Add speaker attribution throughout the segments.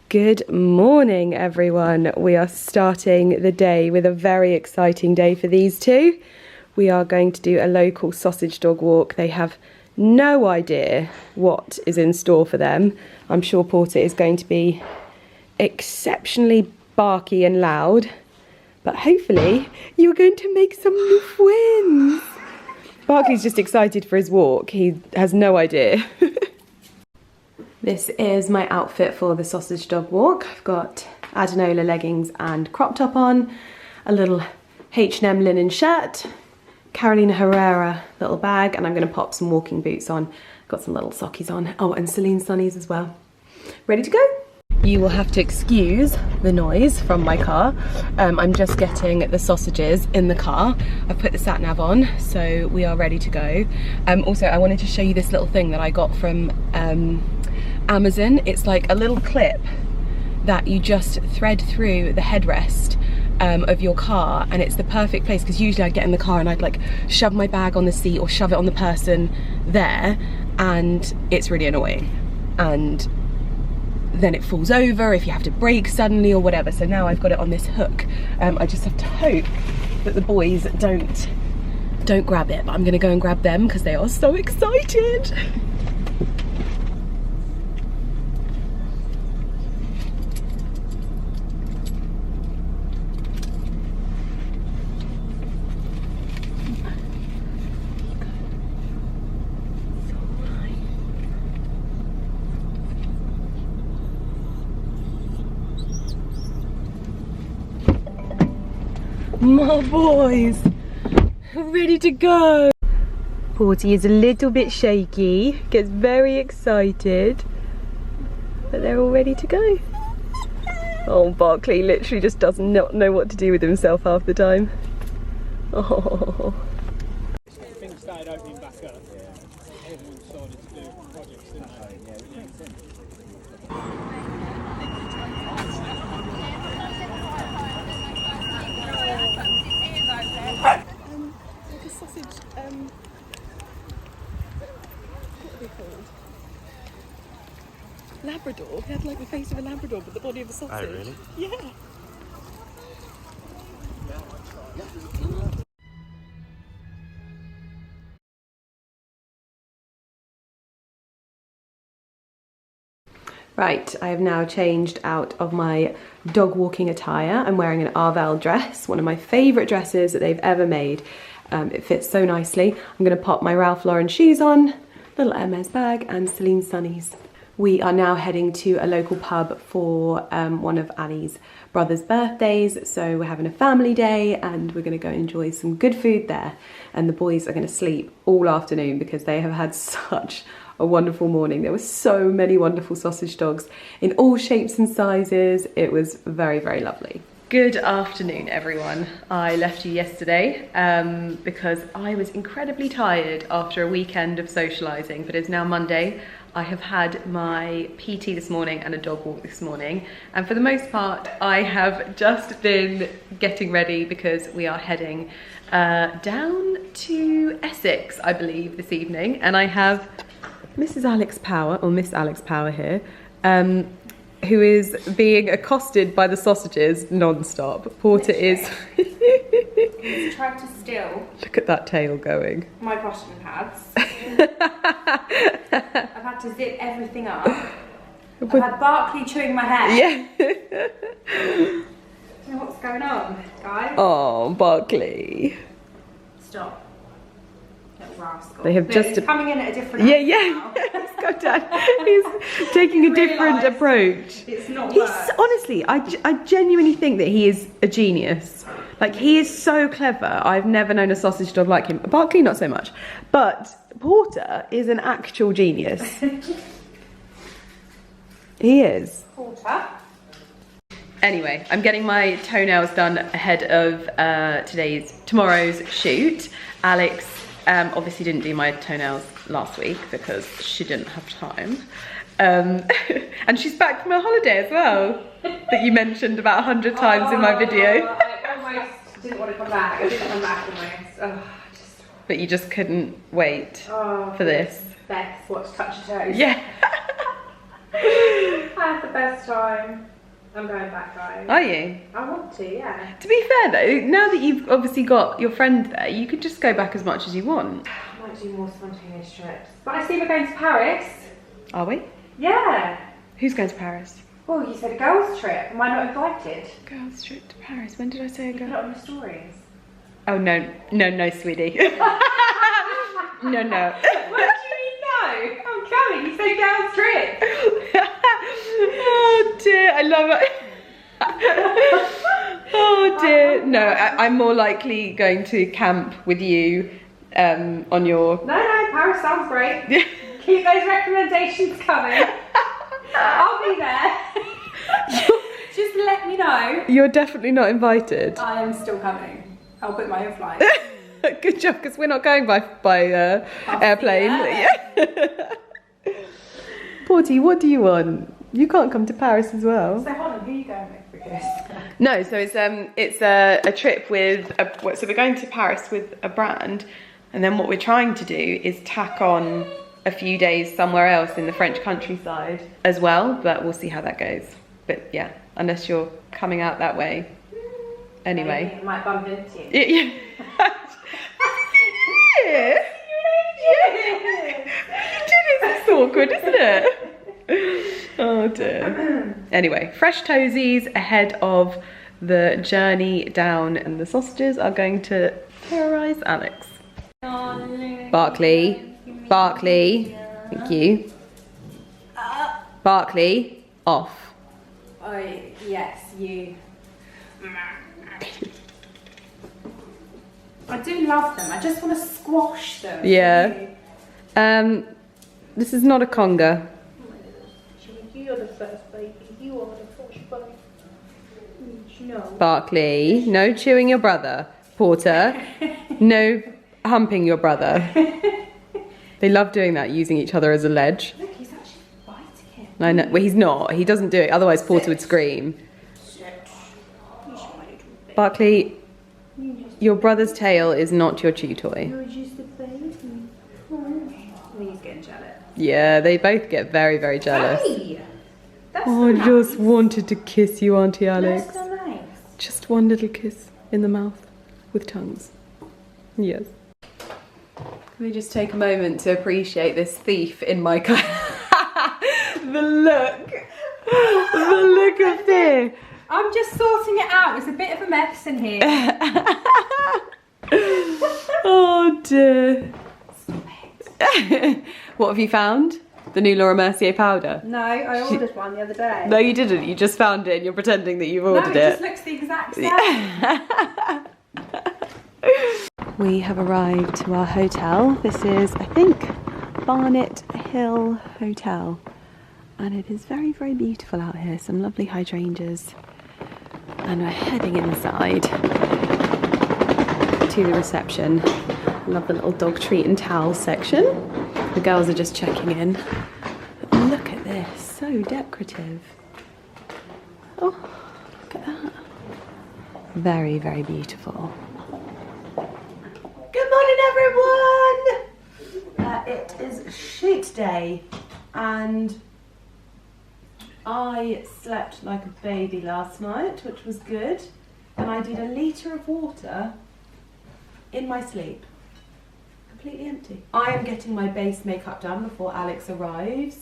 Speaker 1: Good morning, everyone. We are starting the day with a very exciting day for these two. We are going to do a local sausage dog walk. They have no idea what is in store for them. I'm sure Porter is going to be exceptionally barky and loud, but hopefully you're going to make some new friends. Barkley's just excited for his walk. He has no idea. This is my outfit for the sausage dog walk. I've got Adenola leggings and crop top on, a little H&M linen shirt, Carolina Herrera little bag, and I'm going to pop some walking boots on. Got some little sockies on. Oh, and Celine sunnies as well. Ready to go? You will have to excuse the noise from my car. I'm just getting the sausages in the car. I've put the sat nav on, so we are ready to go. Also, I wanted to show you this little thing that I got from Amazon. It's like a little clip that you just thread through the headrest of your car, and it's the perfect place because usually I'd get in the car and I'd like shove my bag on the seat or shove it on the person there, and it's really annoying, and then it falls over if you have to brake suddenly or whatever. So now I've got it on this hook. I just have to hope that the boys don't grab it, but I'm gonna go and grab them because they are so excited. My boys, ready to go. Porty is a little bit shaky, gets very excited, but they're all ready to go. Oh, Barkley literally just does not know what to do with himself half the time. Oh.
Speaker 2: Things started opening back up. Everyone started to do projects, didn't they?
Speaker 1: Like a sausage, what are they called? Labrador. They had like the face of a Labrador but the body of a sausage.
Speaker 3: Oh, really?
Speaker 1: Yeah. Right, I have now changed out of my dog walking attire. I'm wearing an Arval dress, one of my favourite dresses that they've ever made. It fits so nicely. I'm going to pop my Ralph Lauren shoes on, little Hermes bag, and Celine sunnies. We are now heading to a local pub for one of Ali's brother's birthdays. So we're having a family day and we're going to go enjoy some good food there. And the boys are going to sleep all afternoon because they have had such a wonderful morning. There were so many wonderful sausage dogs in all shapes and sizes. It was very, very lovely. Good afternoon, everyone. I left you yesterday because I was incredibly tired after a weekend of socialising, but it's now Monday. I have had my PT this morning and a dog walk this morning, and for the most part I have just been getting ready because we are heading down to Essex, I believe, this evening, and I have Mrs. Alex Power, or Miss Alex Power here, who is being accosted by the sausages non-stop. Porter is...
Speaker 4: He's tried to steal...
Speaker 1: Look at that tail going.
Speaker 4: ...my bottom pads. I've had to zip everything up. I've had Barkley chewing my hair.
Speaker 1: Yeah.
Speaker 4: I don't know what's going on, guys.
Speaker 1: Oh, Barkley.
Speaker 4: Stop. Little rascal.
Speaker 1: They have just...
Speaker 4: He's coming in at a different
Speaker 1: Yeah.
Speaker 4: now.
Speaker 1: He's got that. He's taking a different approach.
Speaker 4: It's not
Speaker 1: He's
Speaker 4: worked.
Speaker 1: honestly, I genuinely think that he is a genius. Like, he is so clever. I've never known a sausage dog like him. Barkley, not so much. But Porter is an actual genius. He is.
Speaker 4: Porter.
Speaker 1: Anyway, I'm getting my toenails done ahead of tomorrow's shoot. Alex obviously didn't do my toenails last week because she didn't have time. And she's back from her holiday as well, that you mentioned about 100 times in my video.
Speaker 4: I almost didn't want to come back. I didn't come back almost.
Speaker 1: But you just couldn't wait for this.
Speaker 4: Beth, watch Touch Your Toes.
Speaker 1: Yeah.
Speaker 4: I had the best time. I'm going back, guys.
Speaker 1: Are you?
Speaker 4: I want to, yeah.
Speaker 1: To be fair though, now that you've obviously got your friend there, you could just go back as much as you want.
Speaker 4: I might do more spontaneous trips. But I see we're going to Paris.
Speaker 1: Are we?
Speaker 4: Yeah.
Speaker 1: Who's going to Paris?
Speaker 4: Well, you said a girls' trip. Am I not invited?
Speaker 1: Girls trip to Paris. When did I say a
Speaker 4: You put it
Speaker 1: girl?
Speaker 4: on the stories.
Speaker 1: Oh no, sweetie. No.
Speaker 4: What do you mean no? I'm coming. You said girls' trip.
Speaker 1: Oh dear, I love it. Oh dear. No, I'm more likely going to camp with you on your...
Speaker 4: No, Paris sounds great. Keep those recommendations coming. I'll be there. Just let me know.
Speaker 1: You're definitely not invited.
Speaker 4: I am still coming. I'll book my own flight.
Speaker 1: Good job, because we're not going by airplane. Yeah. Porty, what do you want? You can't come to Paris as well.
Speaker 4: So hold on, who are you going with? Because
Speaker 1: No, so it's a trip with so we're going to Paris with a brand, and then what we're trying to do is tack on a few days somewhere else in the French countryside as well, but we'll see how that goes. But yeah, unless you're coming out that way. Anyway.
Speaker 4: I might bump into you.
Speaker 1: Yeah. Yeah. It's awkward, isn't it? Oh dear. Anyway, fresh toesies ahead of the journey down, and the sausages are going to terrorise Alex. Barkley, thank you. Barkley, off.
Speaker 4: Oh, yes, you. I do love them. I just want to squash them.
Speaker 1: Yeah. This is not a conga.
Speaker 4: You're the first baby. You are the first baby. No.
Speaker 1: Barkley, no chewing your brother. Porter, no humping your brother. They love doing that, using each other as a ledge.
Speaker 4: Look, he's actually biting him.
Speaker 1: I know. Well, he's not. He doesn't do it. Otherwise, Porter would scream. Barkley, your brother's tail is not your chew toy.
Speaker 4: You're just a baby. He's getting jealous.
Speaker 1: Yeah, they both get very, very jealous.
Speaker 4: Hey! That's
Speaker 1: Oh, I
Speaker 4: so
Speaker 1: just
Speaker 4: nice.
Speaker 1: wanted to kiss you, Auntie Alex.
Speaker 4: That's so nice.
Speaker 1: Just one little kiss in the mouth with tongues. Yes. Can we just take a moment to appreciate this thief in my car? The look of fear.
Speaker 4: I'm just sorting it out. It's a bit of a mess in here.
Speaker 1: Oh dear. What have you found? The new Laura Mercier powder?
Speaker 4: No, I ordered one the other day.
Speaker 1: No, you didn't. You just found it and you're pretending that you've ordered
Speaker 4: No, it
Speaker 1: it.
Speaker 4: just looks the exact same.
Speaker 1: We have arrived to our hotel. This is, I think, Barnet Hill Hotel. And it is very, very beautiful out here. Some lovely hydrangeas. And we're heading inside to the reception. Love the little dog treat and towel section. The girls are just checking in. But look at this, so decorative. Oh, look at that. Very, very beautiful. Good morning, everyone! It is shoot day, and I slept like a baby last night, which was good, and I did a litre of water in my sleep. Completely empty. I am getting my base makeup done before Alex arrives,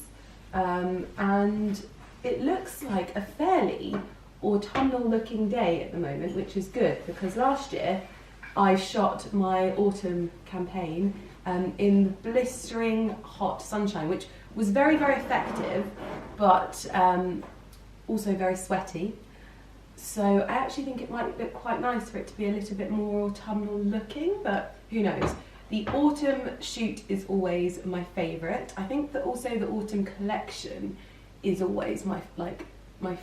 Speaker 1: and it looks like a fairly autumnal looking day at the moment, which is good because last year I shot my autumn campaign in blistering hot sunshine, which was very, very effective, but also very sweaty. So I actually think it might look quite nice for it to be a little bit more autumnal looking, but who knows. The autumn shoot is always my favourite. I think that also the autumn collection is always my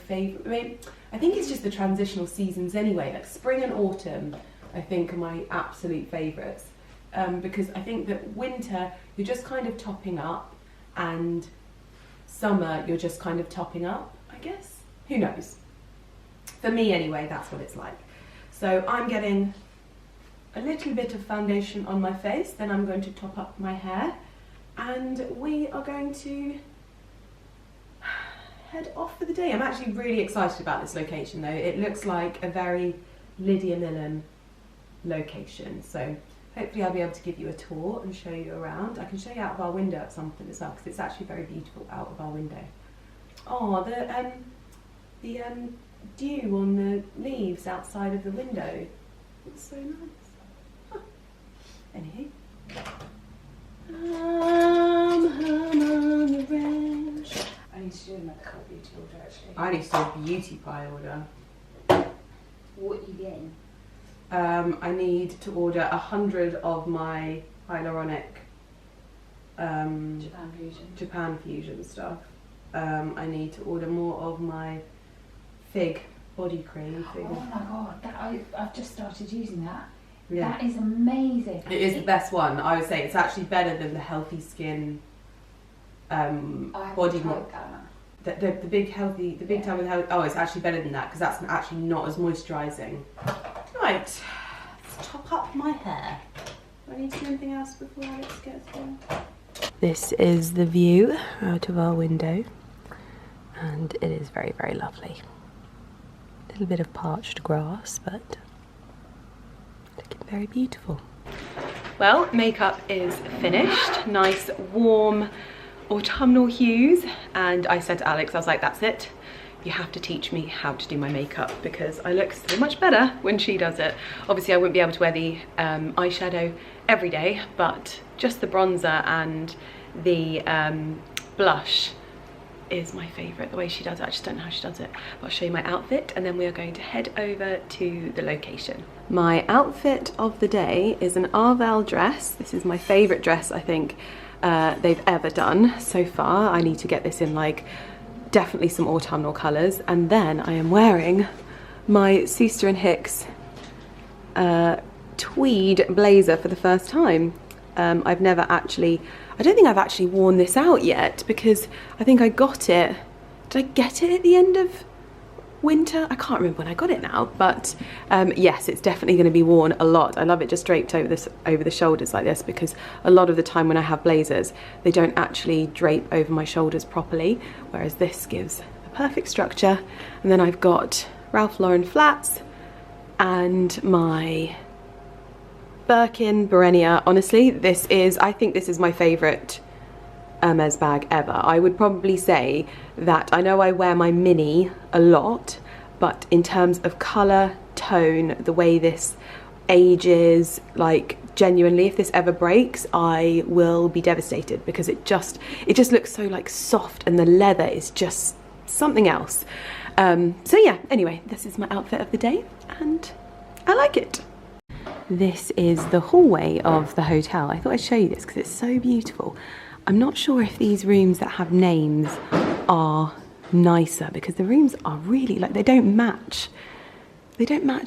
Speaker 1: favourite. I mean, I think it's just the transitional seasons anyway. Like spring and autumn, I think are my absolute favourites. Because I think that winter, you're just kind of topping up, and summer, you're just kind of topping up, I guess. Who knows? For me anyway, that's what it's like. So I'm getting a little bit of foundation on my face, then I'm going to top up my hair, and we are going to head off for the day. I'm actually really excited about this location though. It looks like a very Lydia Millen location. So hopefully I'll be able to give you a tour and show you around. I can show you out of our window at some point as well, because it's actually very beautiful out of our window. Oh, the dew on the leaves outside of the window. It's so nice. Huh. Anywho. On the range.
Speaker 4: I need to do another colour beauty order actually.
Speaker 1: I need to do a beauty pie order.
Speaker 4: What are you getting?
Speaker 1: I need to order 100 of my hyaluronic Japan Fusion stuff. I need to order more of my fig body cream.
Speaker 4: Oh my god, I've just started using that.
Speaker 1: Yeah.
Speaker 4: That is amazing.
Speaker 1: It is the best one. I would say it's actually better than the Healthy Skin body more. The big tub with healthy. Oh, it's actually better than that because that's actually not as moisturising. Right, let's top up my hair. Do I need to do anything else before Alex gets there? This is the view out of our window, and it is very, very lovely. A little bit of parched grass, but looking very beautiful. Well, makeup is finished. Nice, warm, autumnal hues. And I said to Alex, I was like, that's it. You have to teach me how to do my makeup because I look so much better when she does it. Obviously, I wouldn't be able to wear the eyeshadow every day, but just the bronzer and the blush is my favourite, the way she does it. I just don't know how she does it. But I'll show you my outfit and then we are going to head over to the location. My outfit of the day is an Arval dress. This is my favourite dress I think they've ever done so far. I need to get this in like definitely some autumnal colours. And then I am wearing my TOWCESTER & Hicks tweed blazer for the first time. I don't think I've actually worn this out yet because I think I got it. Did I get it at the end of winter? I can't remember when I got it now, but yes, it's definitely going to be worn a lot. I love it just draped over the shoulders like this because a lot of the time when I have blazers, they don't actually drape over my shoulders properly, whereas this gives the perfect structure. And then I've got Ralph Lauren flats and my Birkin Berenia. Honestly, I think this is my favourite Hermes bag ever. I would probably say that I know I wear my mini a lot, but in terms of colour, tone, the way this ages, like genuinely, if this ever breaks, I will be devastated because it just looks so like soft and the leather is just something else. So yeah, anyway, this is my outfit of the day and I like it. This is the hallway of the hotel. I thought I'd show you this because it's so beautiful. I'm not sure if these rooms that have names are nicer because the rooms are really like they don't match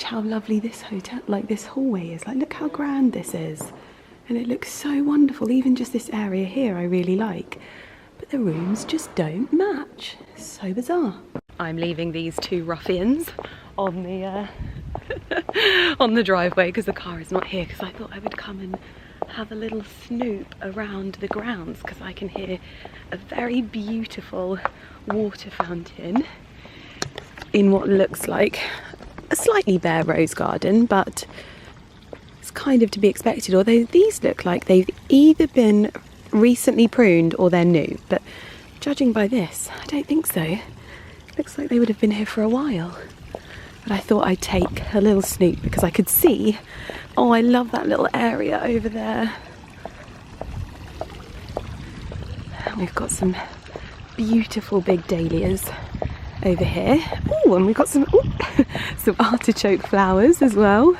Speaker 1: how lovely this hotel, like this hallway is. Like look how grand this is and it looks so wonderful. Even just this area here I really like, but the rooms just don't match. So bizarre. I'm leaving these two ruffians on the on the driveway because the car is not here, because I thought I would come and have a little snoop around the grounds because I can hear a very beautiful water fountain in what looks like a slightly bare rose garden, but it's kind of to be expected, although these look like they've either been recently pruned or they're new, but judging by this I don't think so. Looks like they would have been here for a while. But I thought I'd take a little snoop because I could see, oh, I love that little area over there. And we've got some beautiful big dahlias over here. Oh, and we've got some artichoke flowers as well.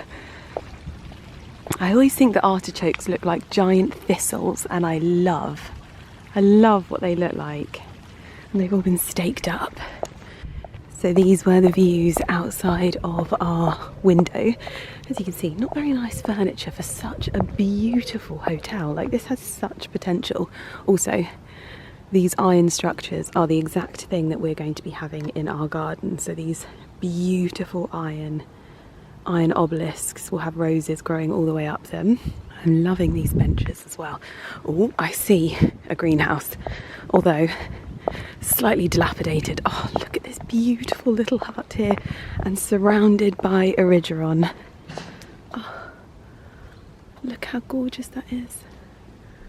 Speaker 1: I always think that artichokes look like giant thistles, and I love what they look like. And they've all been staked up. So these were the views outside of our window. As you can see, not very nice furniture for such a beautiful hotel. Like this has such potential. Also, these iron structures are the exact thing that we're going to be having in our garden. So these beautiful iron obelisks will have roses growing all the way up them. I'm loving these benches as well. Oh, I see a greenhouse. Although slightly dilapidated. Oh, look at this beautiful little hut here and surrounded by Erigeron. Oh, look how gorgeous that is.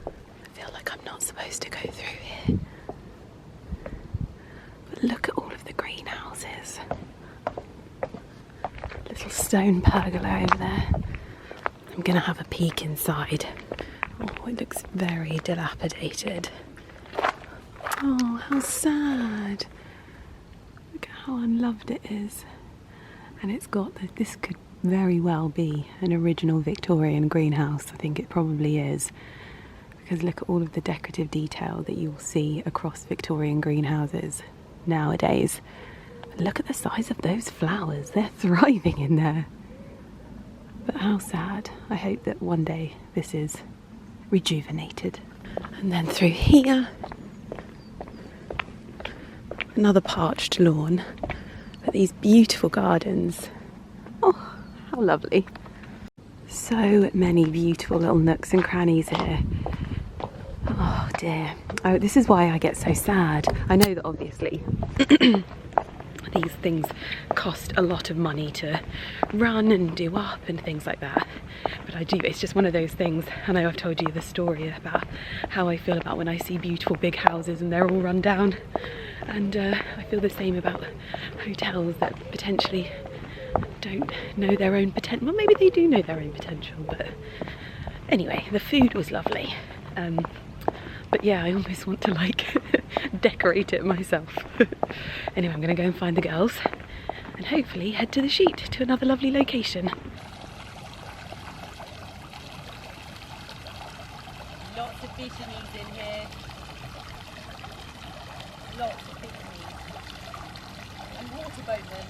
Speaker 1: I feel like I'm not supposed to go through here. But look at all of the greenhouses. Little stone pergola over there. I'm gonna have a peek inside. Oh, it looks very dilapidated. Oh, how sad. Look at how unloved it is. And it's got, this could very well be an original Victorian greenhouse. I think it probably is. Because look at all of the decorative detail that you'll see across Victorian greenhouses nowadays. And look at the size of those flowers. They're thriving in there. But how sad. I hope that one day this is rejuvenated. And then through here, another parched lawn, but these beautiful gardens. Oh, how lovely. So many beautiful little nooks and crannies here. Oh dear. Oh, this is why I get so sad. I know that obviously these things cost a lot of money to run and do up and things like that. But I do, it's just one of those things. I know I've told you the story about how I feel about when I see beautiful big houses and they're all run down. And I feel the same about hotels that potentially don't know their own potential. Well, maybe they do know their own potential, but anyway, the food was lovely. But yeah, I almost want to like decorate it myself. Anyway, I'm gonna go and find the girls and hopefully head to the sheet, to another lovely location.
Speaker 3: Lots of bikinis in here. Lots of bikinis. And water boatmen.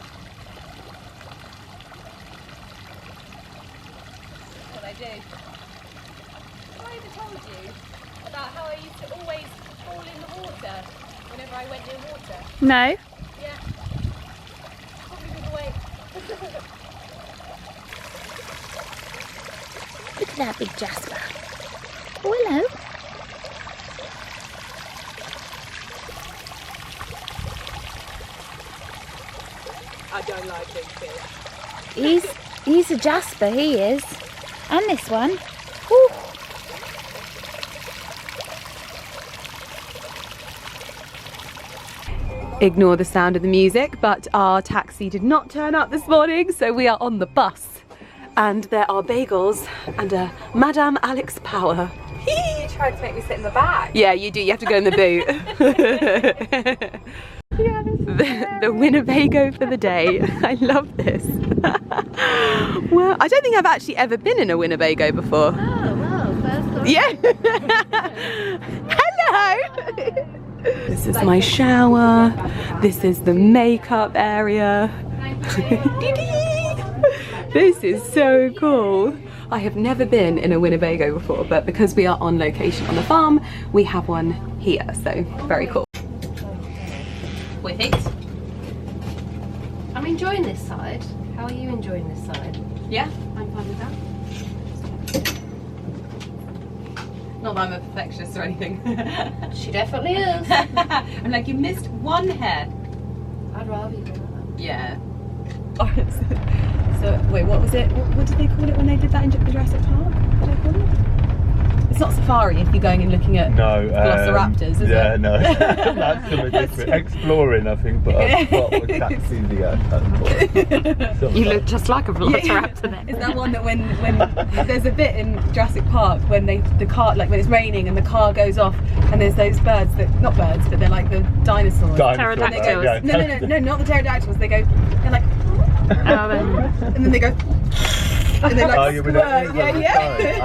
Speaker 3: That's what I do. Have I ever told you about how I used to always fall in the water whenever I went near water?
Speaker 4: No.
Speaker 3: Yeah. Probably the way.
Speaker 4: Look at that big Jasper. Oh, hello.
Speaker 3: I don't like big fish.
Speaker 4: He's a Jasper, he is. And this one. Ooh.
Speaker 1: Ignore the sound of the music, but our taxi did not turn up this morning, so we are on the bus. And there are bagels and a Madame Alex Power.
Speaker 4: You tried to make me sit in the back.
Speaker 1: Yeah, you do. You have to go in the boot. The Winnebago for the day. I love this. Well, I don't think I've actually ever been in a Winnebago before.
Speaker 4: Oh, well, first time.
Speaker 1: Yeah. Hello. This is my shower. This is the makeup area. This is so cool. I have never been in a Winnebago before, but because we are on location on the farm, we have one here, so very cool.
Speaker 3: With it. I'm enjoying this side. How are you enjoying this side?
Speaker 1: Yeah, I'm fine with that. Not that I'm a perfectionist or anything.
Speaker 3: She definitely is.
Speaker 1: I'm like, you missed one hair.
Speaker 3: I'd rather you do that.
Speaker 1: Yeah. So, wait, what was it? What did they call it when they did that in Jurassic Park? What did they call it? It's not safari if you're going and looking at velociraptors, is it?
Speaker 5: Yeah, no. That's something different. Exploring, I think, but I forgot exactly the
Speaker 4: You look just like a velociraptor then.
Speaker 1: Is that one that when there's a bit in Jurassic Park when the car, like when it's raining and the car goes off and there's those birds that, not birds, but they're like the dinosaurs.
Speaker 4: Pterodactyls.
Speaker 5: Yeah.
Speaker 1: No, not the pterodactyls. They're like, and then they go, and they like squirt.
Speaker 5: I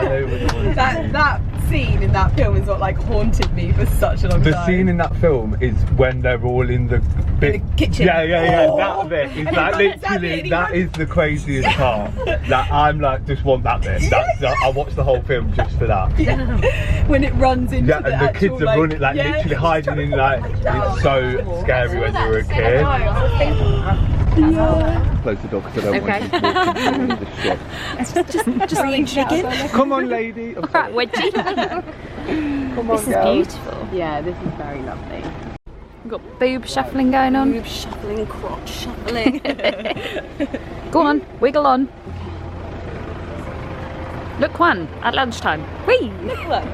Speaker 5: know which one.
Speaker 1: That scene in that film is what like haunted me for such a long time.
Speaker 5: The scene in that film is when they're all in the bit.
Speaker 1: In the kitchen.
Speaker 5: Yeah.
Speaker 1: Oh.
Speaker 5: That bit is
Speaker 1: And
Speaker 5: like
Speaker 1: he runs out
Speaker 5: literally
Speaker 1: and he
Speaker 5: that
Speaker 1: runs-
Speaker 5: is the craziest part. That I'm like just want that bit. I watched the whole film just for that.
Speaker 1: Yeah. When it runs into
Speaker 5: Yeah,
Speaker 1: the
Speaker 5: and the
Speaker 1: actual,
Speaker 5: kids are running like literally hiding in like it's so scary when you were a kid. Close the door because I don't want you walking through the shit.
Speaker 4: Just being chicken.
Speaker 5: Come on, lady. I'm sorry.
Speaker 4: Wedgie.
Speaker 5: Come on,
Speaker 4: This is
Speaker 5: girl.
Speaker 4: beautiful.
Speaker 1: Yeah, this is very lovely.
Speaker 6: Got boob shuffling going on.
Speaker 1: Boob shuffling, crotch shuffling.
Speaker 6: Go on, wiggle on. Look one, at lunchtime. Whee!
Speaker 1: Look one.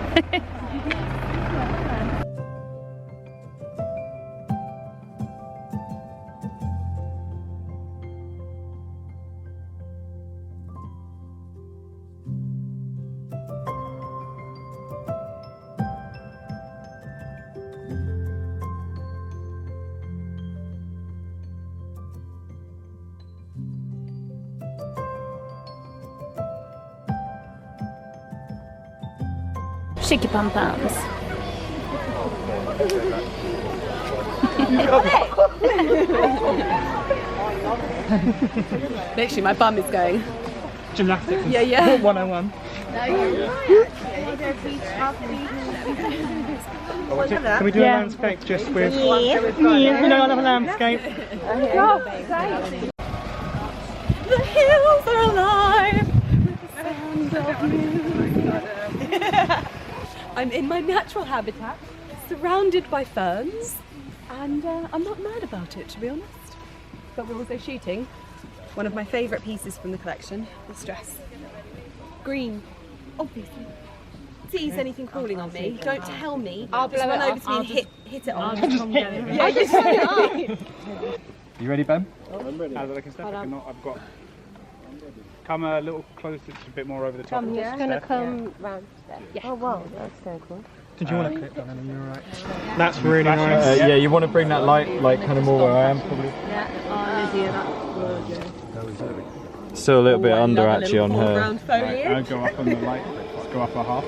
Speaker 6: Shake your pom poms.
Speaker 1: Literally, my bum is going.
Speaker 2: Gymnastics.
Speaker 1: Yeah.
Speaker 2: 101. Can we do a landscape just with... Yeah, we know I love a landscape.
Speaker 1: The hills are alive with the sound of music. I'm in my natural habitat, surrounded by ferns, and I'm not mad about it, to be honest. But we're also shooting one of my favourite pieces from the collection, this dress. Green, obviously. Sees anything crawling on me, don't tell me.
Speaker 3: I'll
Speaker 1: Just
Speaker 3: blow
Speaker 1: run
Speaker 3: it
Speaker 1: over
Speaker 3: up.
Speaker 1: to me and hit it on.
Speaker 3: I just put it up.
Speaker 5: You ready, Ben?
Speaker 2: I'm ready. How's it looking, Steph? I've got... Come a little closer, just a bit more over the top.
Speaker 3: I'm just going to come round there. Yeah.
Speaker 4: Oh wow, that's so cool.
Speaker 2: Did you want to clip on and you're right? That's really nice.
Speaker 5: Yeah, you want to bring that light, like, kind of more where I am, probably.
Speaker 3: Yeah, Lydia, that's gorgeous.
Speaker 5: Still a little bit under, actually, on her.
Speaker 2: I'll go up on the light. Let's go up a half.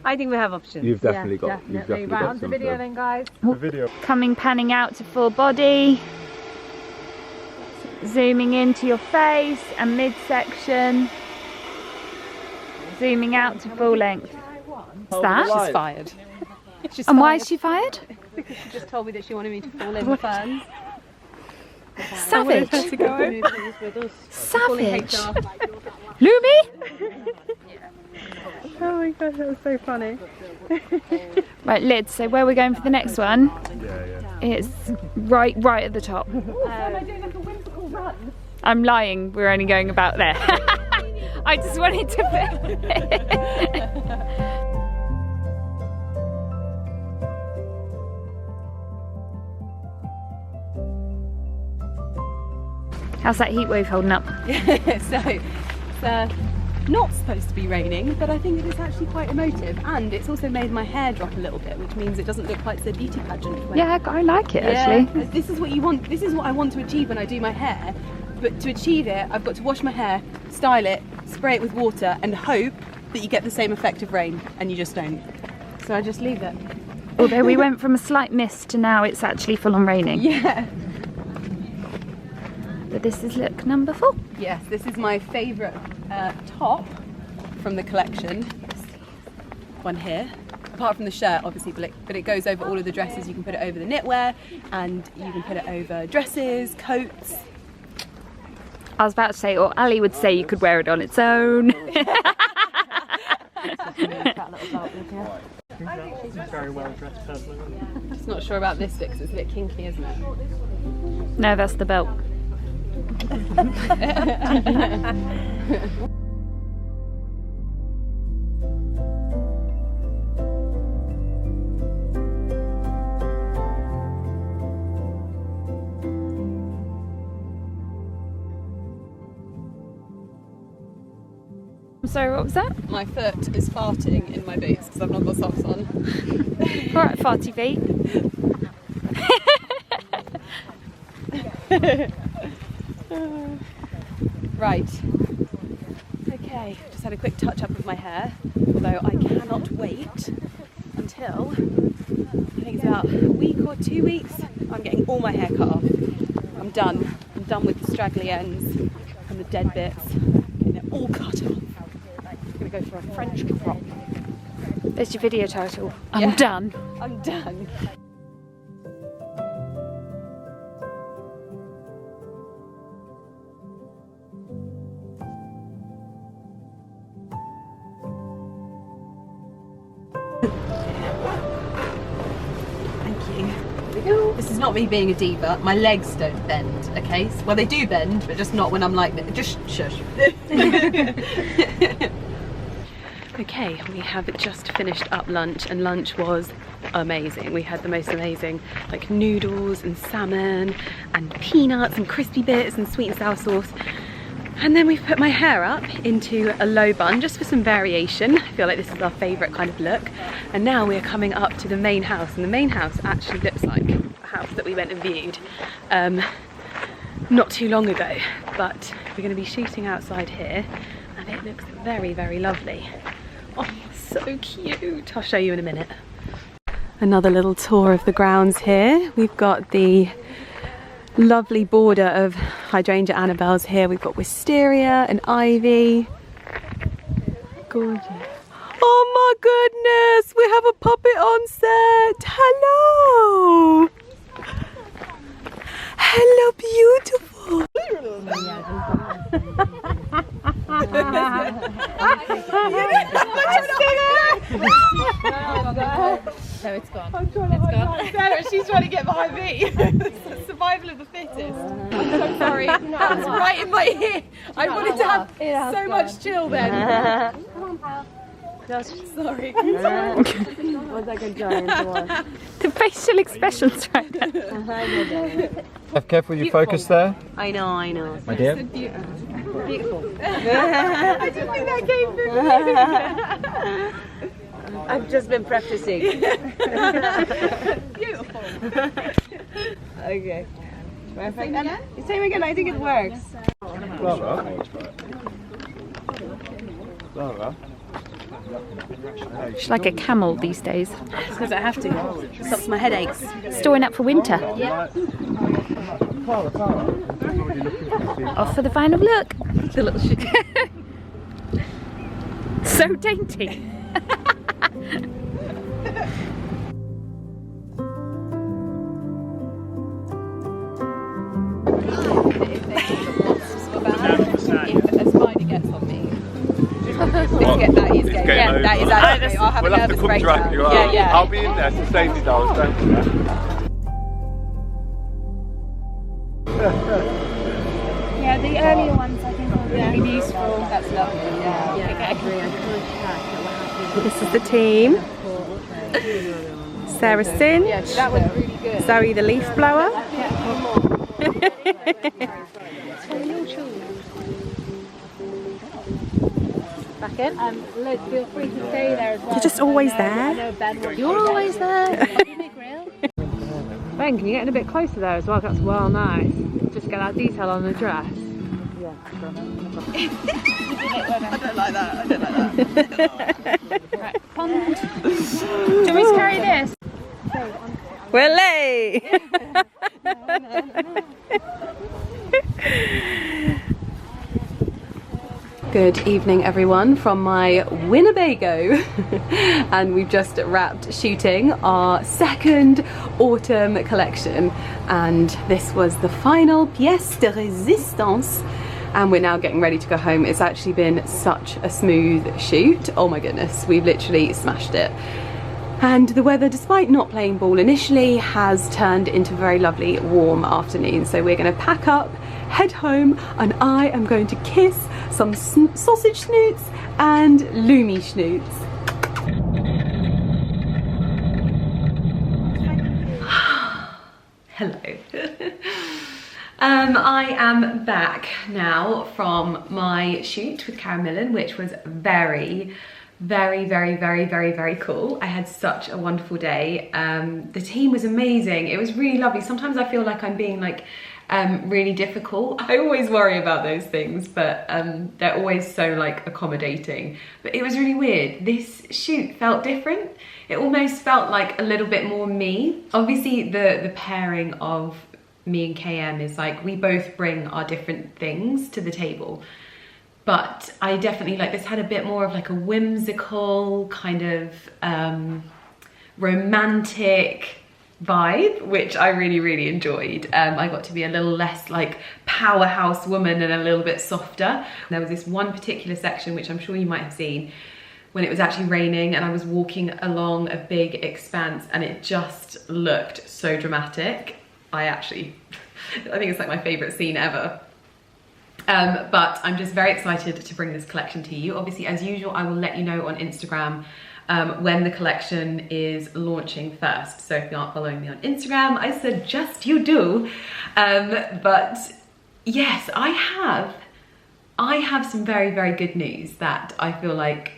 Speaker 4: I think we have options.
Speaker 5: You've definitely got. You've definitely
Speaker 4: Right,
Speaker 5: got
Speaker 4: on to
Speaker 5: some.
Speaker 4: video
Speaker 5: Fleur.
Speaker 4: then, guys.
Speaker 2: The video.
Speaker 6: Coming panning out to full body. Zooming into your face and midsection. Zooming out to full length. What's that?
Speaker 1: She's fired.
Speaker 6: And why is she fired?
Speaker 1: Because she just told me that she wanted me to fall in the ferns.
Speaker 6: Savage.
Speaker 1: To go.
Speaker 6: Savage. Lumi?
Speaker 1: Oh my god, that was so funny.
Speaker 6: Right, Lid, so where we're going for the next one?
Speaker 5: Yeah.
Speaker 6: It's right at the top.
Speaker 1: Am I doing like a whimsical run?
Speaker 6: I'm lying, we're only going about there. I just wanted to... How's that heat wave holding up?
Speaker 1: So, it's not supposed to be raining, but I think it is actually quite emotive, and it's also made my hair drop a little bit, which means it doesn't look like the beauty pageant.
Speaker 6: Yeah, I like it actually.
Speaker 1: This is what you want. This is what I want to achieve when I do my hair. But to achieve it, I've got to wash my hair, style it, spray it with water, and hope that you get the same effect of rain, and you just don't. So I just leave it.
Speaker 6: Although we went from a slight mist to now it's actually full on raining.
Speaker 1: Yeah.
Speaker 6: But this is look number 4.
Speaker 1: Yes, this is my favourite top from the collection. One here. Apart from the shirt, obviously, but it goes over all of the dresses. You can put it over the knitwear, and you can put it over dresses, coats.
Speaker 6: I was about to say, or Ali would say you could wear it on its own.
Speaker 2: She's very well dressed personally.
Speaker 1: Just not sure about this bit because it's a bit kinky, isn't it?
Speaker 6: No, that's the belt. Sorry, what was that?
Speaker 1: My foot is farting in my boots because I've not got socks on.
Speaker 6: Alright, farty feet.
Speaker 1: Right. Okay, just had a quick touch up of my hair, although I cannot wait until, I think it's about a week or 2 weeks, I'm getting all my hair cut off. I'm done. I'm done with the straggly ends and the dead bits. Getting it all cut off. I'm going to go for a French crop.
Speaker 6: There's your video title. I'm
Speaker 1: Yeah.
Speaker 6: done.
Speaker 1: I'm done. is not me being a diva. My legs don't bend, okay? Well, they do bend, but just not when I'm like this. Just shush. Okay, we have just finished up lunch, and lunch was amazing. We had the most amazing like noodles and salmon and peanuts and crispy bits and sweet and sour sauce. And then we've put my hair up into a low bun just for some variation. I feel like this is our favourite kind of look. And now we're coming up to the main house, and the main house actually looks like a house that we went and viewed not too long ago. But we're going to be shooting outside here, and it looks very, very lovely. Oh, so cute. I'll show you in a minute. Another little tour of the grounds here. We've got the lovely border of hydrangea annabelles here. We've got wisteria and ivy. Gorgeous. Oh my goodness, we have a puppet on set. Hello. Hello, beautiful.
Speaker 3: So it's gone.
Speaker 1: I'm trying to Sarah, she's trying to get behind me. Survival of the fittest. I'm so sorry. That was right in my ear. I wanted to have so much chill then.
Speaker 3: Come on, pal.
Speaker 1: Sorry.
Speaker 7: Was like a giant one.
Speaker 6: The facial expressions right now.
Speaker 5: Have careful you focus there.
Speaker 7: I know.
Speaker 5: My dear.
Speaker 7: Beautiful.
Speaker 1: I just think that came from me.
Speaker 7: I've just been practicing.
Speaker 1: Beautiful.
Speaker 7: Okay. Perfect. Same again. I think it works.
Speaker 6: She's like a camel these days.
Speaker 1: Because I have to. It stops my headaches.
Speaker 6: Storing up for winter.
Speaker 1: Yeah.
Speaker 6: Off for the final look.
Speaker 1: The little shit.
Speaker 6: So dainty.
Speaker 1: If a spider gets on me, that is game. Yeah, that is actually. I'll have
Speaker 5: We'll
Speaker 1: a
Speaker 5: have to
Speaker 1: nervous
Speaker 5: come drag
Speaker 1: breakdown.
Speaker 5: you out.
Speaker 1: Yeah.
Speaker 5: I'll be in there to save you, dolls, don't you?
Speaker 3: Yeah, the earlier ones I think are really useful.
Speaker 1: That's lovely. Yeah.
Speaker 6: This is the team. Sarah Sin.
Speaker 1: Yeah, that was really good.
Speaker 6: Zoe the leaf blower.
Speaker 3: Back in. Look, feel free to stay there as well.
Speaker 6: You're just always there.
Speaker 3: You're always there.
Speaker 8: Ben, can you get in a bit closer there as well? That's well nice. Just get that detail on the dress.
Speaker 1: I don't like that.
Speaker 3: Right, pond. Do you want me to carry this?
Speaker 6: We're late. Good evening everyone from my Winnebago and we've just wrapped shooting our second autumn collection and this was the final pièce de résistance and we're now getting ready to go home. It's actually been such a smooth shoot. Oh my goodness, we've literally smashed it. And the weather, despite not playing ball initially, has turned into a very lovely warm afternoon. So we're going to pack up, head home, and I am going to kiss some sausage snoots and loomy snoots. Hello. I am back now from my shoot with Karen Millen, which was very cool. I had such a wonderful day. The team was amazing. It was really lovely. Sometimes I feel like I'm being like really difficult. I always worry about those things, but they're always so like accommodating. But it was really weird. This shoot felt different. It almost felt like a little bit more me. Obviously the pairing of me and KM is like we both bring our different things to the table. But I definitely, like, this had a bit more of like a whimsical kind of romantic vibe, which I really enjoyed. I got to be a little less like powerhouse woman and a little bit softer. There was this one particular section, which I'm sure you might have seen, when it was actually raining and I was walking along a big expanse and it just looked so dramatic. I think it's like my favorite scene ever. But I'm just very excited to bring this collection to you. Obviously, as usual, I will let you know on Instagram when the collection is launching first. So if you aren't following me on Instagram, I suggest you do. But yes, I have some very, very good news that I feel like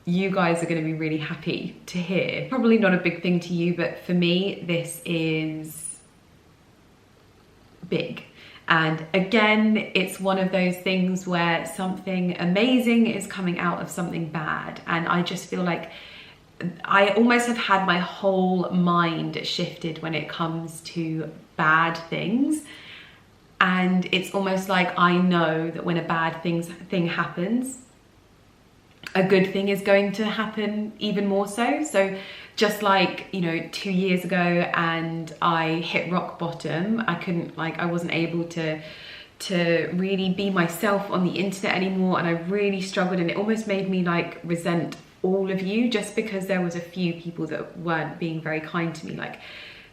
Speaker 6: you guys are going to be really happy to hear. Probably not a big thing to you, but for me, this is big. And again, it's one of those things where something amazing is coming out of something bad. And I just feel like I almost have had my whole mind shifted when it comes to bad things. And it's almost like I know that when a bad thing happens, a good thing is going to happen even more so. So just like, you know, 2 years ago and I hit rock bottom, I wasn't able to really be myself on the internet anymore, and I really struggled, and it almost made me like resent all of you just because there was a few people that weren't being very kind to me. Like,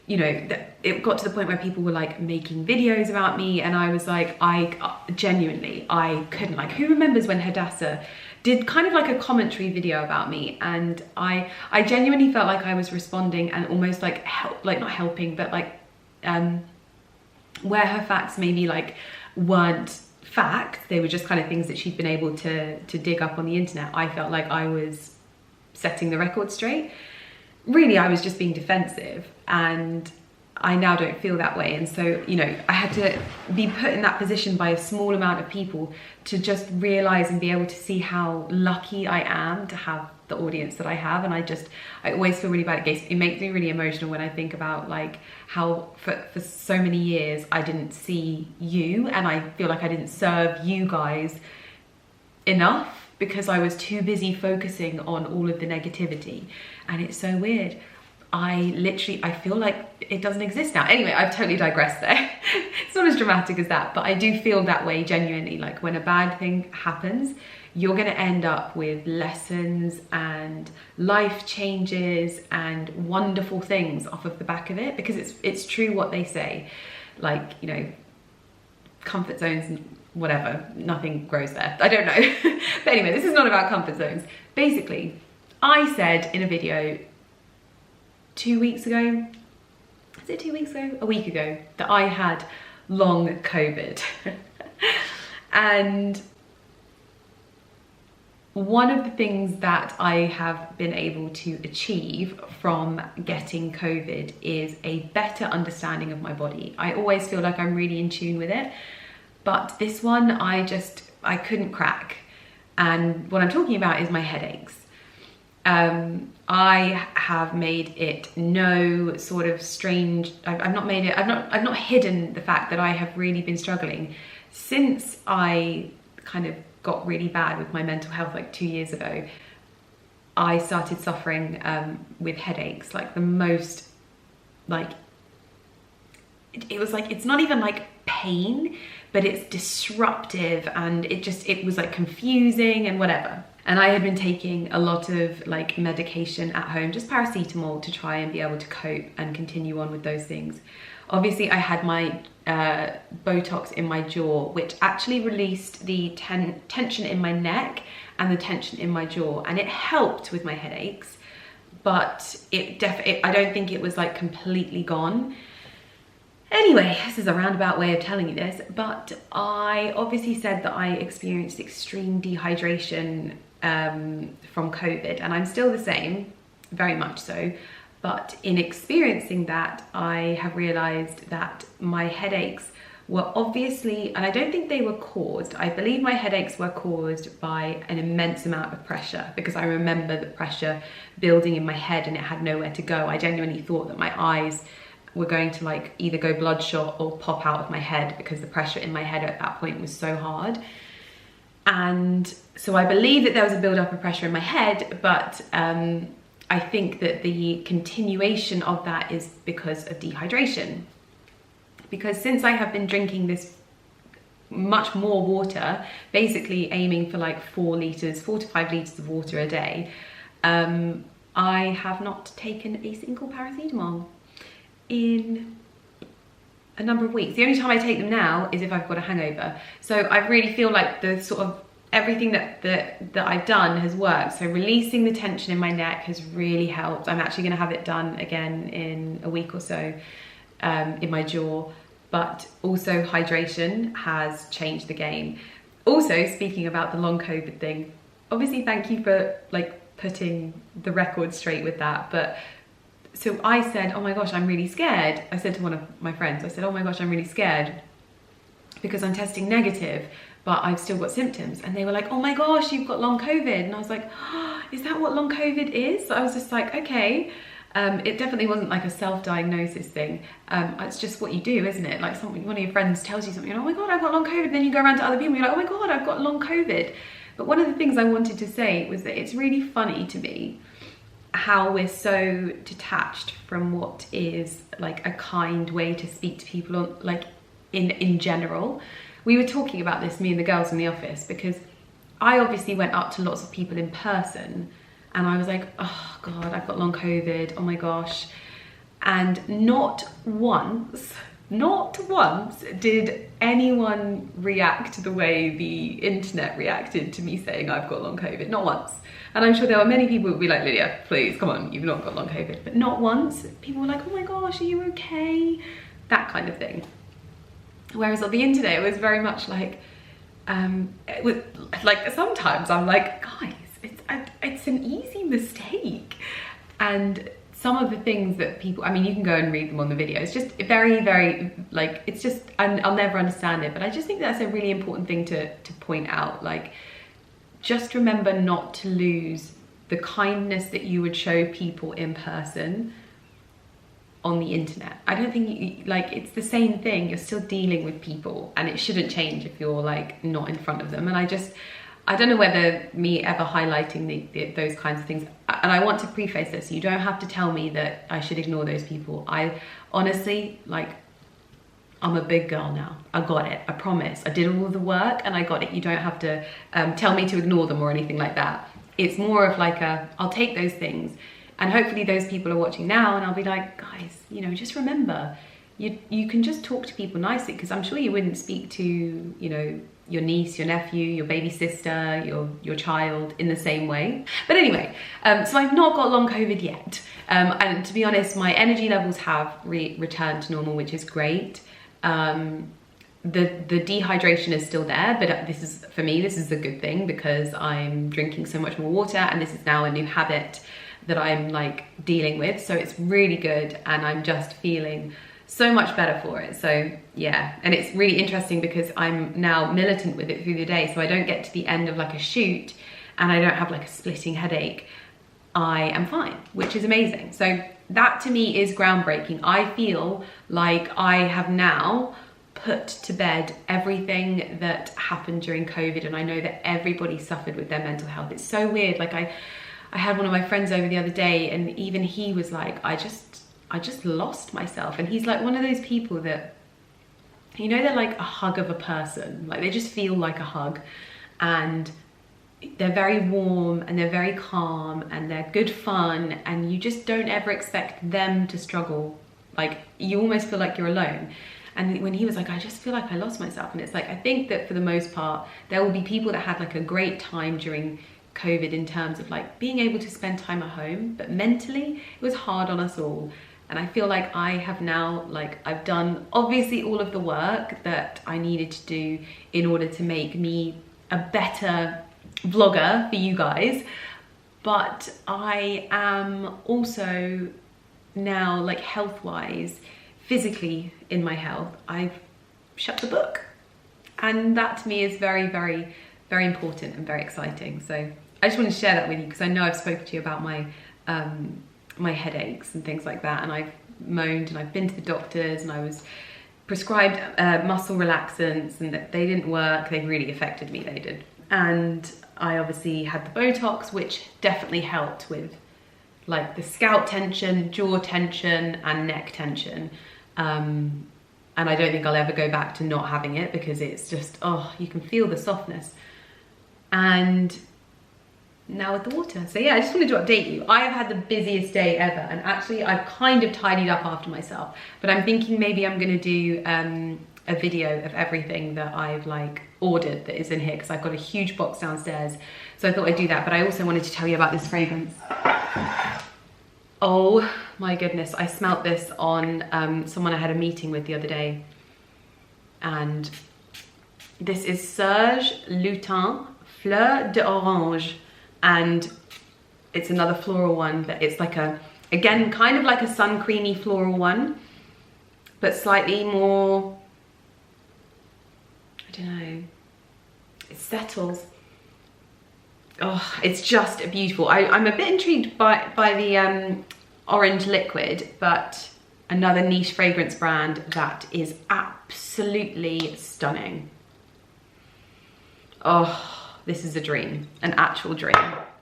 Speaker 6: you know, it got to the point where people were like making videos about me, and I was like, I couldn't, like, who remembers when Hadassah did kind of like a commentary video about me, and I genuinely felt like I was responding and almost like not helping, but like where her facts maybe like weren't facts, they were just kind of things that she'd been able to dig up on the internet. I felt like I was setting the record straight. Really, I was just being defensive, and I now don't feel that way. And so, you know, I had to be put in that position by a small amount of people to just realize and be able to see how lucky I am to have the audience that I have. And I always feel really bad. It makes me really emotional when I think about like how for so many years I didn't see you, and I feel like I didn't serve you guys enough because I was too busy focusing on all of the negativity. And it's so weird. I feel like it doesn't exist now. Anyway, I've totally digressed there. It's not as dramatic as that, but I do feel that way genuinely. Like when a bad thing happens, you're gonna end up with lessons and life changes and wonderful things off of the back of it, because it's true what they say. Like, you know, comfort zones and whatever, nothing grows there. I don't know. But anyway, this is not about comfort zones. Basically, I said in a video 2 weeks ago, is it 2 weeks ago? A week ago, that I had long COVID. And one of the things that I have been able to achieve from getting COVID is a better understanding of my body. I always feel like I'm really in tune with it, but this one I couldn't crack. And what I'm talking about is my headaches. I have made it no sort of strange, I've not hidden the fact that I have really been struggling since I kind of got really bad with my mental health like 2 years ago. I started suffering with headaches, like the most, like, it was like, it's not even like pain, but it's disruptive, and it was like confusing and whatever. And I had been taking a lot of like medication at home, just paracetamol, to try and be able to cope and continue on with those things. Obviously, I had my Botox in my jaw, which actually released the tension in my neck and the tension in my jaw, and it helped with my headaches, but I don't think it was like completely gone. Anyway, this is a roundabout way of telling you this, but I obviously said that I experienced extreme dehydration from COVID, and I'm still the same, very much so. But in experiencing that, I have realized that my headaches were obviously, and I don't think they were caused, I believe my headaches were caused by an immense amount of pressure, because I remember the pressure building in my head and it had nowhere to go. I genuinely thought that my eyes were going to like either go bloodshot or pop out of my head, because the pressure in my head at that point was so hard. And so I believe that there was a build-up of pressure in my head, but I think that the continuation of that is because of dehydration. Because since I have been drinking this much more water, basically aiming for like 4 to 5 litres of water a day, I have not taken a single paracetamol in a number of weeks. The only time I take them now is if I've got a hangover. So I really feel like the sort of everything that I've done has worked. So releasing the tension in my neck has really helped. I'm actually gonna have it done again in a week or so in my jaw, but also hydration has changed the game. Also, speaking about the long COVID thing, obviously thank you for like putting the record straight with that, but so I said, oh my gosh, I'm really scared. I said to one of my friends, I said, oh my gosh, I'm really scared because I'm testing negative, but I've still got symptoms. And they were like, oh my gosh, you've got long COVID. And I was like, oh, is that what long COVID is? So I was just like, okay. It definitely wasn't like a self-diagnosis thing. It's just what you do, isn't it? Like one of your friends tells you something, oh my God, I've got long COVID. Then you go around to other people and you're like, oh my God, I've got long COVID. But one of the things I wanted to say was that it's really funny to me how we're so detached from what is like a kind way to speak to people on, like in general. We were talking about this, me and the girls in the office, because I obviously went up to lots of people in person and I was like, oh God, I've got long COVID, oh my gosh. And not once did anyone react the way the internet reacted to me saying I've got long COVID, not once. And I'm sure there were many people who would be like, Lydia, please, come on, you've not got long COVID. But not once. People were like, oh my gosh, are you okay? That kind of thing. Whereas on the internet, it was very much like, it was like sometimes I'm like, guys, it's an easy mistake. And some of the things that people, I mean, you can go and read them on the video. It's just very, very, like, it's just, I'll never understand it. But I just think that's a really important thing to point out. Like, just remember not to lose the kindness that you would show people in person on the internet. I don't think like it's the same thing. You're still dealing with people and it shouldn't change if you're like not in front of them. And I don't know whether me ever highlighting those kinds of things, and I want to preface this, you don't have to tell me that I should ignore those people. I honestly, like, I'm a big girl now. I got it, I promise. I did all the work and I got it. You don't have to tell me to ignore them or anything like that. It's more of like I'll take those things and hopefully those people are watching now and I'll be like, guys, you know, just remember, you can just talk to people nicely, because I'm sure you wouldn't speak to, you know, your niece, your nephew, your baby sister, your child in the same way. But anyway, so I've not got long COVID yet. And to be honest, my energy levels have returned to normal, which is great. The dehydration is still there, but this is, for me, this is a good thing because I'm drinking so much more water and this is now a new habit that I'm like dealing with. So it's really good and I'm just feeling so much better for it. So yeah, and it's really interesting because I'm now militant with it through the day, so I don't get to the end of like a shoot and I don't have like a splitting headache. I am fine, which is amazing. So that to me is groundbreaking. I feel like I have now put to bed everything that happened during COVID, and I know that everybody suffered with their mental health. It's so weird. Like I had one of my friends over the other day and even he was like, I just lost myself. And he's like one of those people that, you know, they're like a hug of a person. Like they just feel like a hug and they're very warm and they're very calm and they're good fun and you just don't ever expect them to struggle. Like you almost feel like you're alone. And when he was like, I just feel like I lost myself. And it's like, I think that for the most part, there will be people that had like a great time during COVID in terms of like being able to spend time at home, but mentally it was hard on us all. And I feel like I have now, like I've done obviously all of the work that I needed to do in order to make me a better vlogger for you guys. But I am also now like health-wise, physically in my health, I've shut the book. And that to me is very, very, very important and very exciting. So I just want to share that with you because I know I've spoken to you about my my headaches and things like that, and I've moaned and I've been to the doctors and I was prescribed muscle relaxants and that they didn't work. They really affected me, they did. And I obviously had the Botox, which definitely helped with like the scalp tension, jaw tension and neck tension. And I don't think I'll ever go back to not having it because it's just, oh, you can feel the softness. And now with the water. So yeah, I just wanted to update you. I have had the busiest day ever, and actually I've kind of tidied up after myself, but I'm thinking maybe I'm gonna do a video of everything that I've like ordered that is in here, because I've got a huge box downstairs. So I thought I'd do that, but I also wanted to tell you about this fragrance. Oh my goodness, I smelt this on someone I had a meeting with the other day. And this is Serge Lutin Fleur d'Orange, and it's another floral one, but it's like a, again, kind of like a sun creamy floral one, but slightly more, I don't know, it settles. Oh, it's just beautiful. I'm a bit intrigued by the orange liquid, but another niche fragrance brand that is absolutely stunning. Oh, this is a dream, an actual dream.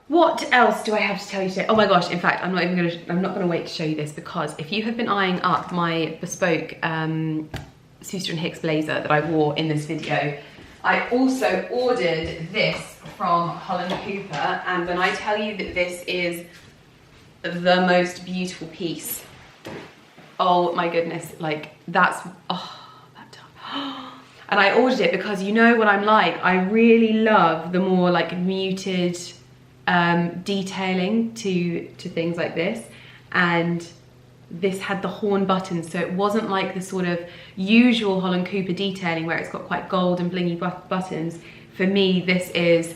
Speaker 6: What else do I have to tell you today? Oh my gosh, in fact, I'm not gonna wait to show you this, because if you have been eyeing up my bespoke TOWCESTER and Hicks blazer that I wore in this video, I also ordered this from Holland Cooper, and when I tell you that this is the most beautiful piece, oh my goodness, like that's, oh, that time. And I ordered it because you know what I'm like, I really love the more like muted detailing to things like this, and this had the horn buttons, so it wasn't like the sort of usual Holland Cooper detailing where it's got quite gold and blingy buttons. For me, this is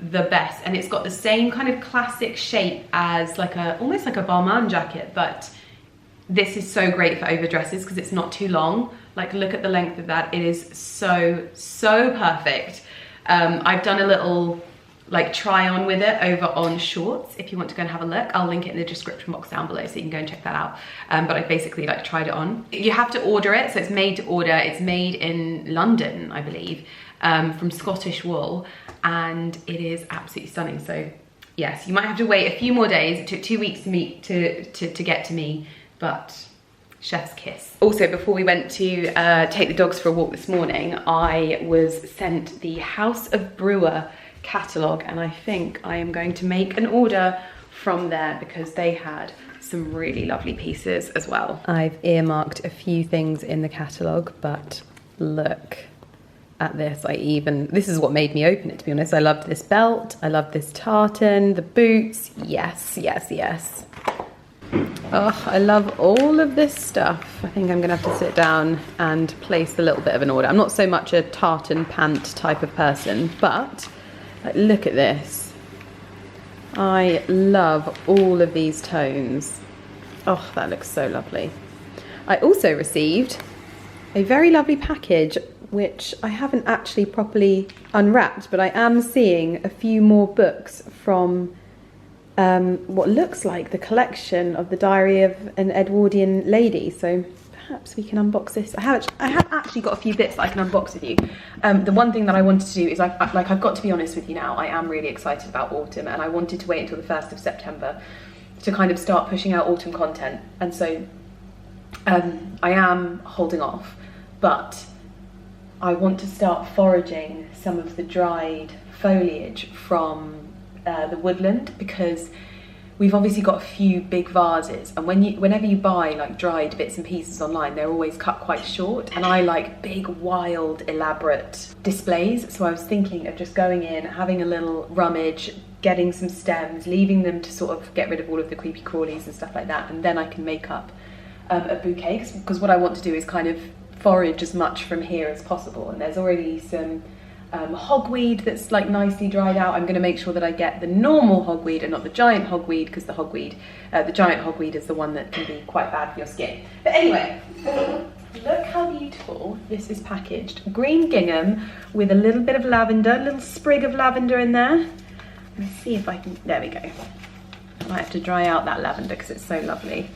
Speaker 6: the best, and it's got the same kind of classic shape as like a, almost like a Balmain jacket, but this is so great for overdresses because it's not too long. Like, look at the length of that. It is so perfect. I've done a little like try on with it over on Shorts. If you want to go and have a look, I'll link it in the description box down below so you can go and check that out. But I basically like tried it on. You have to order it, so it's made to order. It's made in London, I believe, from Scottish wool, and it is absolutely stunning. So yes, you might have to wait a few more days. It took 2 weeks to get to me, but chef's kiss. Also, before we went to take the dogs for a walk this morning, I was sent the House of Brewer catalogue, and I think I am going to make an order from there because they had some really lovely pieces as well. I've earmarked a few things in the catalogue, but look at this. This is what made me open it, to be honest. I loved this belt, I loved this tartan, the boots, yes. Oh, I love all of this stuff. I think I'm gonna have to sit down and place a little bit of an order. I'm not so much a tartan pant type of person, but like, look at this. I love all of these tones. Oh, that looks so lovely. I also received a very lovely package, which I haven't actually properly unwrapped, but I am seeing a few more books from what looks like the collection of the Diary of an Edwardian Lady. So perhaps we can unbox this. I have actually got a few bits that I can unbox with you. The one thing that I wanted to do is I've got to be honest with you now, I am really excited about autumn, and I wanted to wait until the 1st of September to kind of start pushing out autumn content. And so I am holding off, but I want to start foraging some of the dried foliage from the woodland, because we've obviously got a few big vases, and whenever you buy like dried bits and pieces online, they're always cut quite short, and I like big, wild, elaborate displays. So I was thinking of just going in, having a little rummage, getting some stems, leaving them to sort of get rid of all of the creepy crawlies and stuff like that, and then I can make up a bouquet, because what I want to do is kind of forage as much from here as possible. And there's already some hogweed that's like nicely dried out. I'm going to make sure that I get the normal hogweed and not the giant hogweed, because the giant hogweed is the one that can be quite bad for your skin. But anyway, look how beautiful this is packaged. Green gingham with a little bit of lavender, a little sprig of lavender in there. Let's see if I can, there we go. I might have to dry out that lavender because it's so lovely.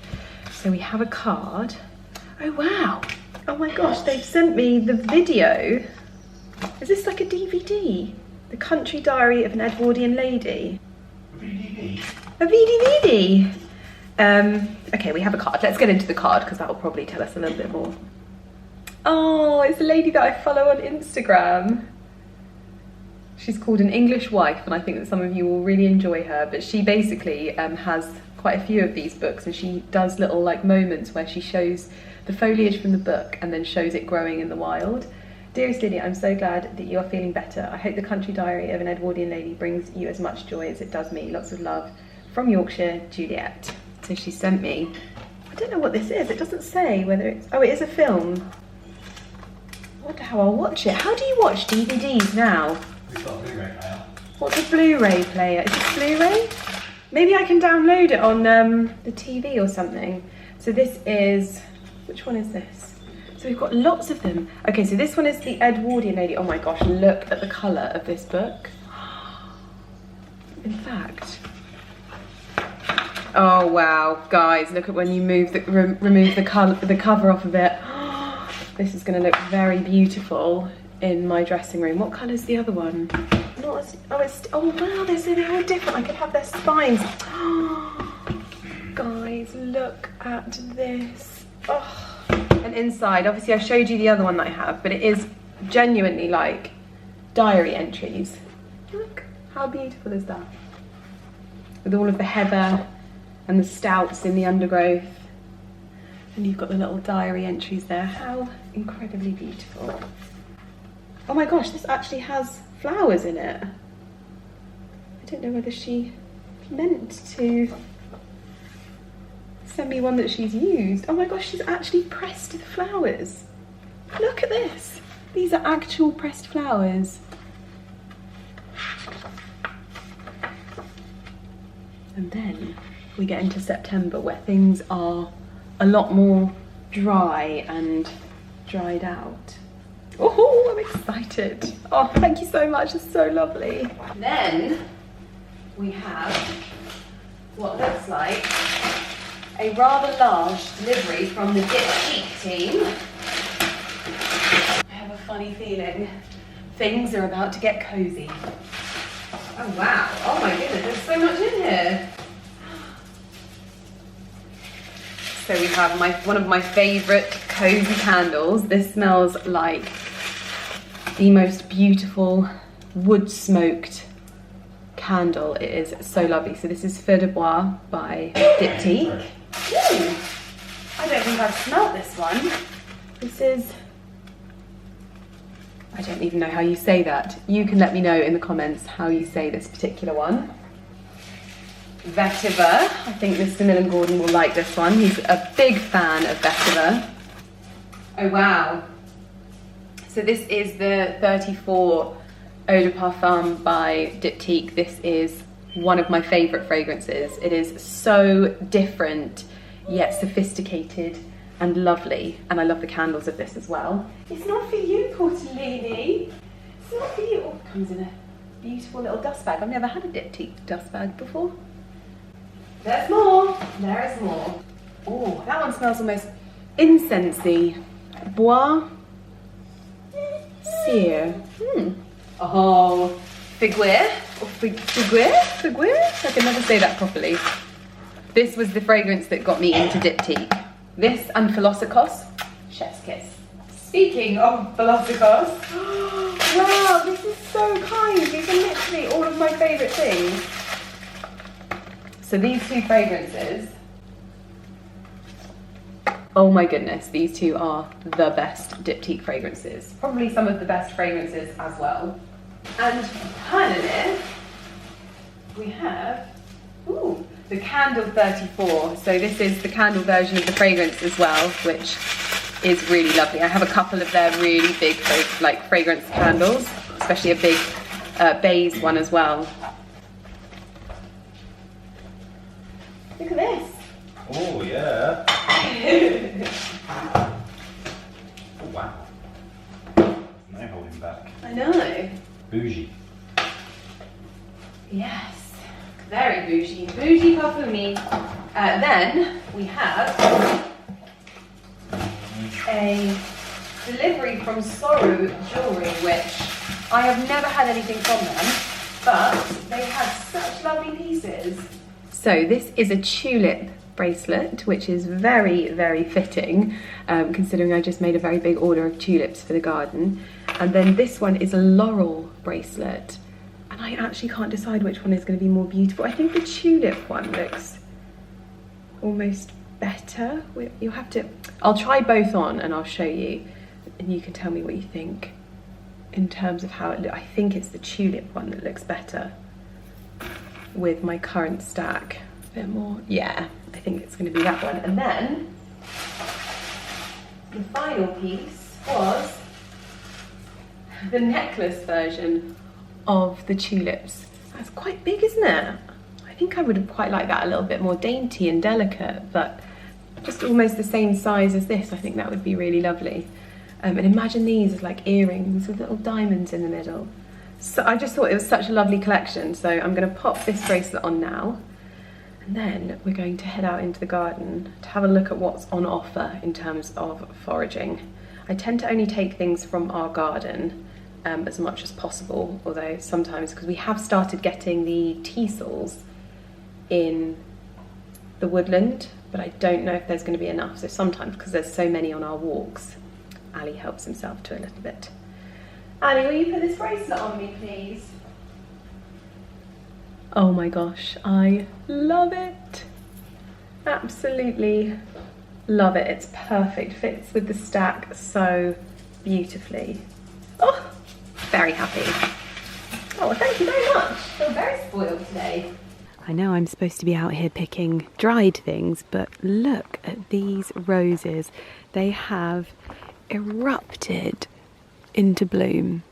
Speaker 6: So we have a card. Oh wow, oh my gosh, they've sent me the video. Is this like a DVD? The Country Diary of an Edwardian Lady. A VD. Okay, we have a card. Let's get into the card because that will probably tell us a little bit more. Oh, it's a lady that I follow on Instagram. She's called An English Wife, and I think that some of you will really enjoy her. But she basically has quite a few of these books, and she does little like moments where she shows the foliage from the book and then shows it growing in the wild. Dearest Lydia, I'm so glad that you are feeling better. I hope the country diary of an Edwardian lady brings you as much joy as it does me. Lots of love from Yorkshire, Juliet. So she sent me, I don't know what this is. It doesn't say whether it's, oh, it is a film. I wonder how I'll watch it. How do you watch DVDs now?
Speaker 5: We've got a Blu-ray player.
Speaker 6: What's a Blu-ray player? Is it Blu-ray? Maybe I can download it on the TV or something. So this is, which one is this? So we've got lots of them. Okay, so this one is the Edwardian Lady. Oh my gosh, look at the colour of this book. In fact, oh wow, guys, look at when you move remove the cover off of it. This is going to look very beautiful in my dressing room. What colour is the other one? Not as, oh wow, they're all different. I could have their spines. Guys, look at this. Oh. And inside, obviously I showed you the other one that I have, but it is genuinely like diary entries. Look, how beautiful is that? With all of the heather and the stouts in the undergrowth. And you've got the little diary entries there. How incredibly beautiful. Oh my gosh, this actually has flowers in it. I don't know whether she meant to send me one that she's used. Oh my gosh, she's actually pressed the flowers. Look at this. These are actual pressed flowers. And then we get into September where things are a lot more dry and dried out. Oh, I'm excited. Oh, thank you so much, it's so lovely. Then we have what looks like a rather large delivery from the Diptique team. I have a funny feeling things are about to get cozy. Oh wow, oh my goodness, there's so much in here. So we have one of my favourite cozy candles. This smells like the most beautiful wood smoked candle. It is so lovely. So this is Fleur de Bois by Diptique. Ooh, I don't think I've smelt this one. This is, I don't even know how you say that. You can let me know in the comments how you say this particular one. Vetiver. I think Mr. Millen Gordon will like this one. He's a big fan of vetiver. Oh wow. So this is the 34 Eau de Parfum by Diptique. This is one of my favourite fragrances. It is so different yet sophisticated and lovely, and I love the candles of this as well. It's not for you, Portolini. It's not for you. Oh, it comes in a beautiful little dust bag. I've never had a Diptique dust bag before. There's more. There is more. Oh, that one smells almost incensey. Bois. Sear. Oh, Figuier. Or Figuier? I can never say that properly. This was the fragrance that got me into Diptique. This and Philosophos. Chef's kiss. Speaking of Philosophos. Wow, this is so kind. These are literally all of my favourite things. So these two fragrances, oh my goodness, these two are the best Diptique fragrances. Probably some of the best fragrances as well. And finally, we have, ooh, the Candle 34. So this is the candle version of the fragrance as well, which is really lovely. I have a couple of their really big fragrance candles, especially a big beige one as well. Look at this.
Speaker 5: Oh yeah. Oh wow. No holding back.
Speaker 6: I know.
Speaker 5: Bougie.
Speaker 6: Yes. Very bougie. Bougie parfumi. Then we have a delivery from Sorrow Jewellery, which I have never had anything from them, but they have such lovely pieces. So this is a tulip bracelet, which is very, very fitting, considering I just made a very big order of tulips for the garden. And then this one is a laurel bracelet,
Speaker 1: I actually can't decide which one is going to be more beautiful. I think the tulip one looks almost better. You'll have to, I'll try both on and I'll show you, and you can tell me what you think in terms of how it looks. I think it's the tulip one that looks better with my current stack. A bit more, yeah, I think it's going to be that one. And then the final piece was the necklace version of the tulips. That's quite big, isn't it? I think I would have quite liked that a little bit more dainty and delicate, but just almost the same size as this. I think that would be really lovely. And imagine these as like earrings with little diamonds in the middle. So I just thought it was such a lovely collection. So I'm going to pop this bracelet on now, and then we're going to head out into the garden to have a look at what's on offer in terms of foraging. I tend to only take things from our garden as much as possible, although sometimes, because we have started getting the teasels in the woodland, but I don't know if there's going to be enough. So sometimes, because there's so many on our walks, Ali helps himself to a little bit. Ali, will you put this bracelet on me, please? Oh my gosh, I love it. Absolutely love it. It's perfect, fits with the stack so beautifully. Oh, very happy. Oh, well, thank you very much. I feel very spoiled today.
Speaker 6: I know I'm supposed to be out here picking dried things, but look at these roses. They have erupted into bloom.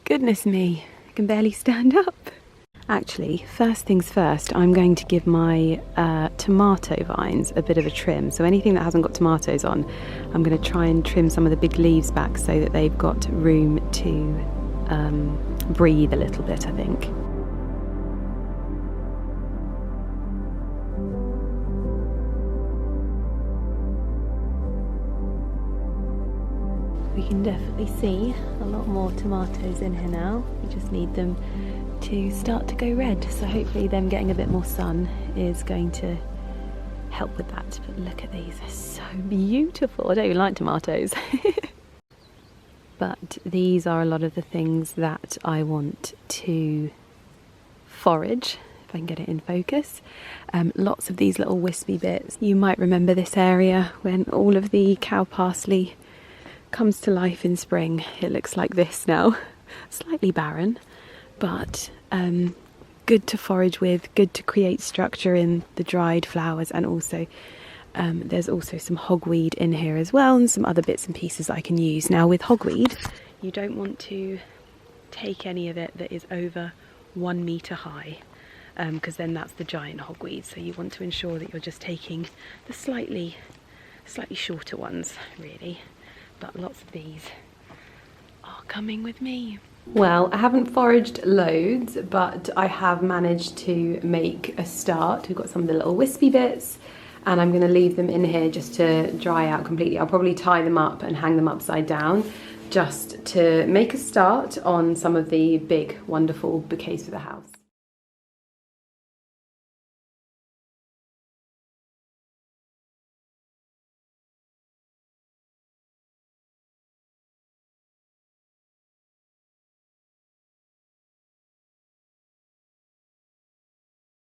Speaker 6: Goodness me, I can barely stand up. Actually, first things first, I'm going to give my tomato vines a bit of a trim. So anything that hasn't got tomatoes on, I'm going to try and trim some of the big leaves back so that they've got room to breathe a little bit, I think. We can definitely see a lot more tomatoes in here now. We just need them to start to go red, so hopefully them getting a bit more sun is going to help with that. But look at these, they're so beautiful. I don't even like tomatoes. But these are a lot of the things that I want to forage, if I can get it in focus. Lots of these little wispy bits. You might remember this area when all of the cow parsley comes to life in spring. It looks like this now, slightly barren, but good to forage with, good to create structure in the dried flowers, and also there's also some hogweed in here as well, and some other bits and pieces I can use. Now with hogweed, you don't want to take any of it that is over 1 metre high, because then that's the giant hogweed. So you want to ensure that you're just taking the slightly shorter ones, really. But lots of these are coming with me. Well, I haven't foraged loads, but I have managed to make a start. We've got some of the little wispy bits, and I'm going to leave them in here just to dry out completely. I'll probably tie them up and hang them upside down just to make a start on some of the big, wonderful bouquets for the house.